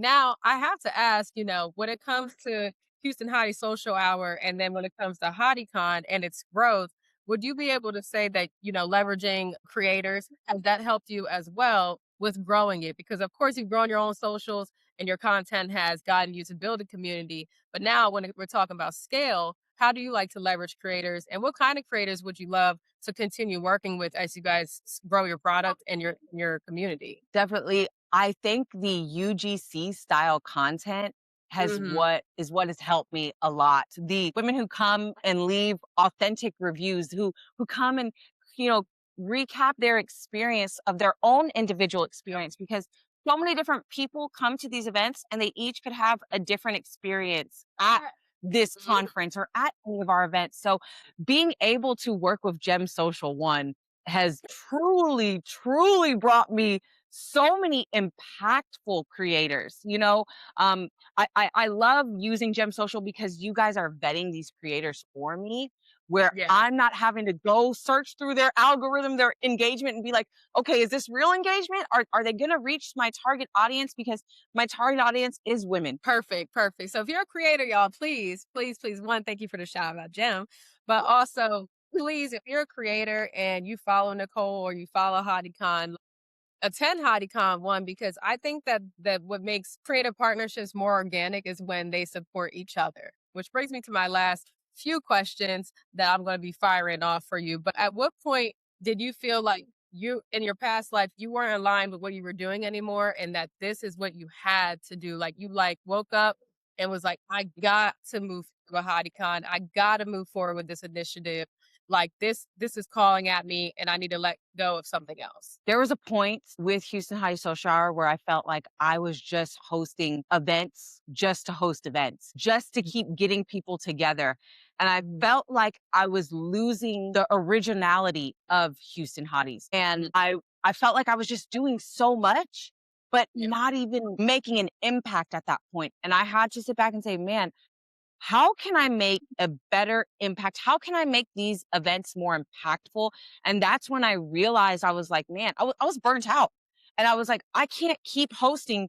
Now I have to ask, when it comes to Houston Hottie Social Hour, and then when it comes to HottieCon and its growth, would you be able to say that, leveraging creators, has that helped you as well with growing it? Because of course you've grown your own socials and your content has gotten you to build a community. But now when we're talking about scale, how do you like to leverage creators, and what kind of creators would you love to continue working with as you guys grow your product and your community? Definitely. I think the UGC style content Mhm. is what has helped me a lot. The women who come and leave authentic reviews, who come and, you know, recap their experience of their own individual experience, because so many different people come to these events and they each could have a different experience at this Mhm. conference or at any of our events. So being able to work with Gem Social One has truly, truly brought me so many impactful creators. I love using Gem Social because you guys are vetting these creators for me, where Yeah. I'm not having to go search through their algorithm, their engagement, and be like, okay, is this real engagement? Are they going to reach my target audience? Because my target audience is women. Perfect, perfect. So if you're a creator, y'all, please, please, please, one, thank you for the shout out, Jim. But also, please, if you're a creator and you follow Nicole or you follow HottieCon, attend HottieCon, one, because I think that what makes creative partnerships more organic is when they support each other. Which brings me to my last few questions that I'm going to be firing off for you. But at what point did you feel like you, in your past life, you weren't aligned with what you were doing anymore, and that this is what you had to do? Like, you woke up and was like, I got to move to a HottieCon. I got to move forward with this initiative. Like, this is calling at me, and I need to let go of something else. There was a point with Houston High Social Hour where I felt like I was just hosting events just to host events, just to keep getting people together. And I felt like I was losing the originality of Houston Hotties. And I felt like I was just doing so much, but Yeah. not even making an impact at that point. And I had to sit back and say, man, how can I make a better impact? How can I make these events more impactful? And that's when I realized I was like, man, I was burnt out. And I was like, I can't keep hosting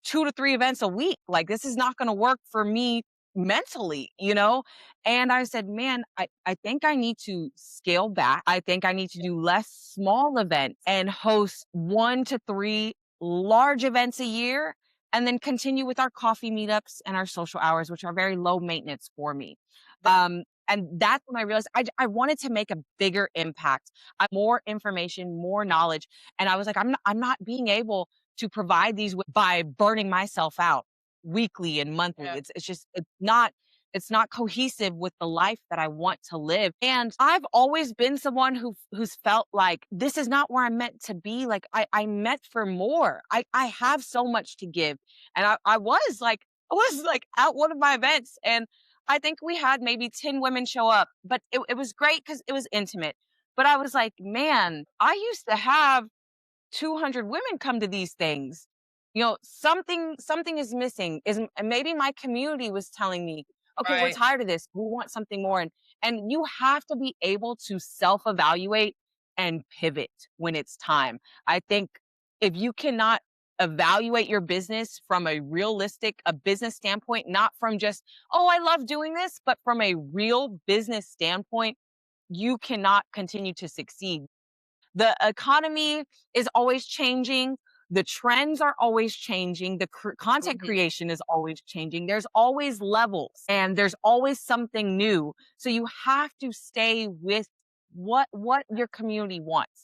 2 to 3 events a week. Like, this is not going to work for me mentally. And I said, man, I think I need to scale back. I think I need to do less small events and host 1 to 3 large events a year, and then continue with our coffee meetups and our social hours, which are very low maintenance for me. That And that's when I realized I wanted to make a bigger impact, more information, more knowledge. And I was like, I'm not being able to provide these by burning myself out weekly and monthly. yeah. It's just it's not cohesive with the life that I want to live. And I've always been someone who's felt like this is not where I'm meant to be. Like I'm meant for more. I have so much to give. And I was like at one of my events, and I think we had maybe 10 women show up, but it was great because it was intimate. But I was like, man, I used to have 200 women come to these things. Something is missing. Is And maybe my community was telling me, okay, we're Right. tired of this. We want something more. And you have to be able to self-evaluate and pivot when it's time. I think if you cannot evaluate your business from a business standpoint, not from just, oh, I love doing this, but from a real business standpoint, you cannot continue to succeed. The economy is always changing. The trends are always changing. The content Mhm. creation is always changing. There's always levels and there's always something new. So you have to stay with what your community wants.